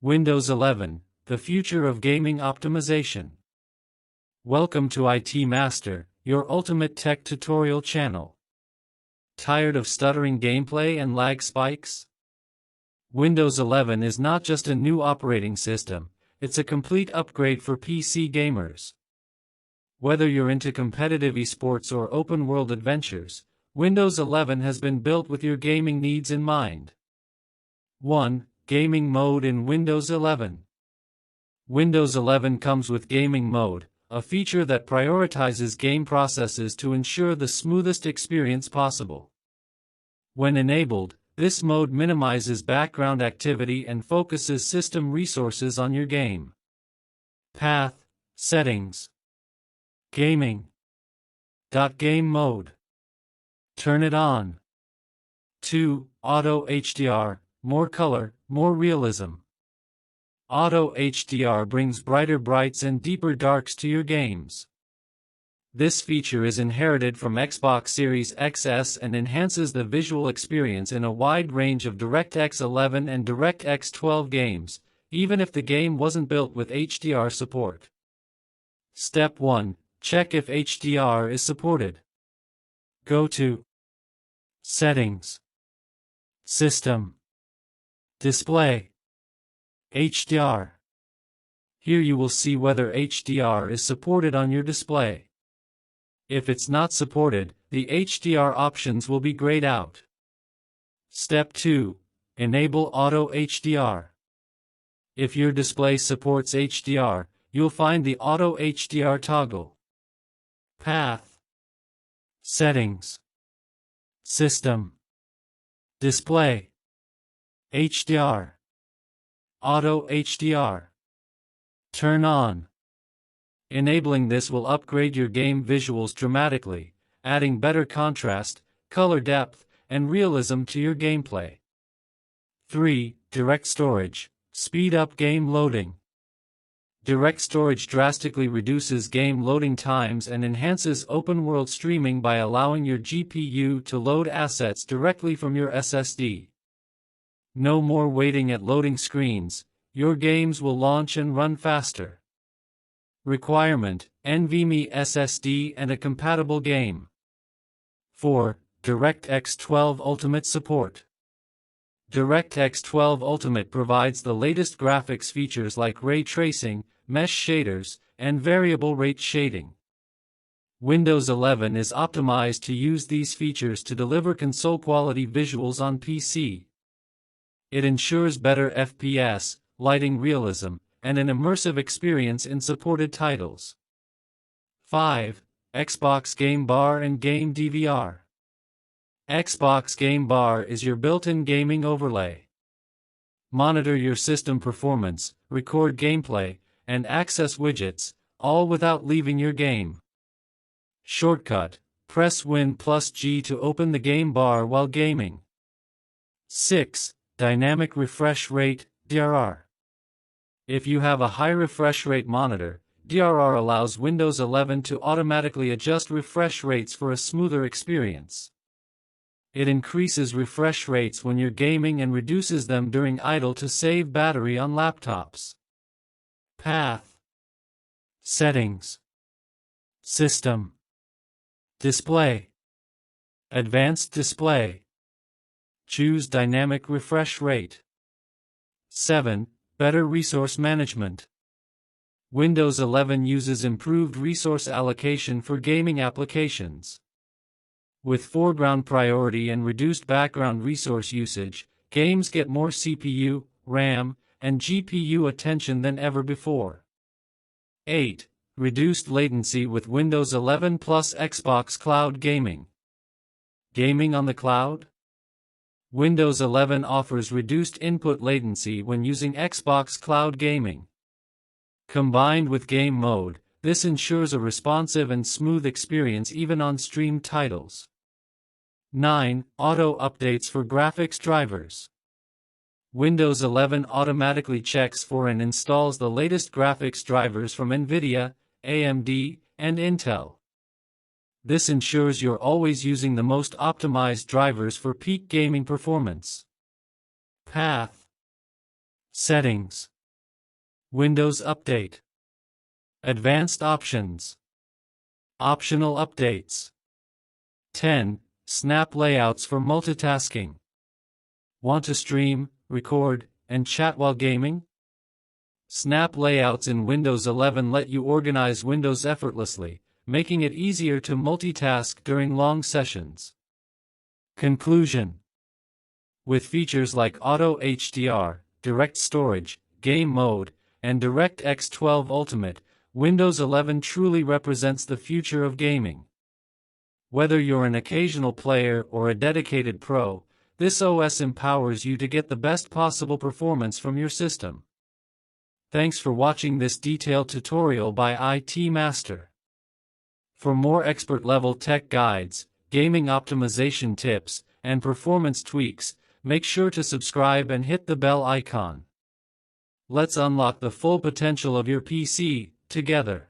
Windows 11, the future of gaming optimization. Welcome to ITMaster, your ultimate tech tutorial channel. Tired of stuttering gameplay and lag spikes? Windows 11 is not just a new operating system, it's a complete upgrade for PC gamers. Whether you're into competitive esports or open-world adventures, Windows 11 has been built with your gaming needs in mind. 1. Gaming Mode in Windows 11. Windows 11 comes with Gaming Mode, a feature that prioritizes game processes to ensure the smoothest experience possible. When enabled, this mode minimizes background activity and focuses system resources on your game. Path, Settings, Gaming. Game Mode. Turn it on. 2. Auto HDR, more color, more realism. Auto HDR brings brighter brights and deeper darks to your games. This feature is inherited from Xbox Series XS and enhances the visual experience in a wide range of DirectX 11 and DirectX 12 games, even if the game wasn't built with HDR support. Step 1. Check if HDR is supported. Go to Settings, System, Display, HDR. Here you will see whether HDR is supported on your display. If it's not supported, the HDR options will be grayed out. Step 2. Enable Auto HDR. If your display supports HDR, you'll find the Auto HDR toggle. Path, Settings, System, Display, HDR, Auto HDR. Turn on. Enabling this will upgrade your game visuals dramatically, adding better contrast, color depth, and realism to your gameplay. 3. Direct Storage. Speed up game loading. Direct storage drastically reduces game loading times and enhances open-world streaming by allowing your GPU to load assets directly from your SSD. No more waiting at loading screens, your games will launch and run faster. Requirement: NVMe SSD and a compatible game. 4. DirectX 12 Ultimate Support. DirectX 12 Ultimate provides the latest graphics features like ray tracing, mesh shaders, and variable rate shading. Windows 11 is optimized to use these features to deliver console-quality visuals on PC. It ensures better FPS, lighting realism, and an immersive experience in supported titles. 5. Xbox Game Bar and Game DVR. Xbox Game Bar is your built-in gaming overlay. Monitor your system performance, record gameplay, and access widgets, all without leaving your game. Shortcut: press Win+G to open the game bar while gaming. 6. Dynamic Refresh Rate, DRR. If you have a high refresh rate monitor, DRR allows Windows 11 to automatically adjust refresh rates for a smoother experience. It increases refresh rates when you're gaming and reduces them during idle to save battery on laptops. Path, Settings, System, Display, Advanced Display. Choose Dynamic Refresh Rate. 7. Better Resource Management. Windows 11 uses improved resource allocation for gaming applications. With foreground priority and reduced background resource usage, games get more CPU, RAM, and GPU attention than ever before. 8. Reduced latency with Windows 11 plus Xbox Cloud Gaming. Gaming on the cloud? Windows 11 offers reduced input latency when using Xbox Cloud Gaming. Combined with Game Mode, this ensures a responsive and smooth experience even on streamed titles. 9. Auto Updates for Graphics Drivers. Windows 11 automatically checks for and installs the latest graphics drivers from NVIDIA, AMD, and Intel. This ensures you're always using the most optimized drivers for peak gaming performance. Path, Settings. Windows Update. Advanced Options. Optional Updates. 10. Snap Layouts for multitasking. Want to stream, record, and chat while gaming? Snap layouts in Windows 11 let you organize windows effortlessly, making it easier to multitask during long sessions. Conclusion. With features like Auto HDR, Direct Storage, Game Mode, and DirectX 12 Ultimate, Windows 11 truly represents the future of gaming. Whether you're an occasional player or a dedicated pro, this OS empowers you to get the best possible performance from your system. Thanks for watching this detailed tutorial by ITMaster. For more expert-level tech guides, gaming optimization tips, and performance tweaks, make sure to subscribe and hit the bell icon. Let's unlock the full potential of your PC, together.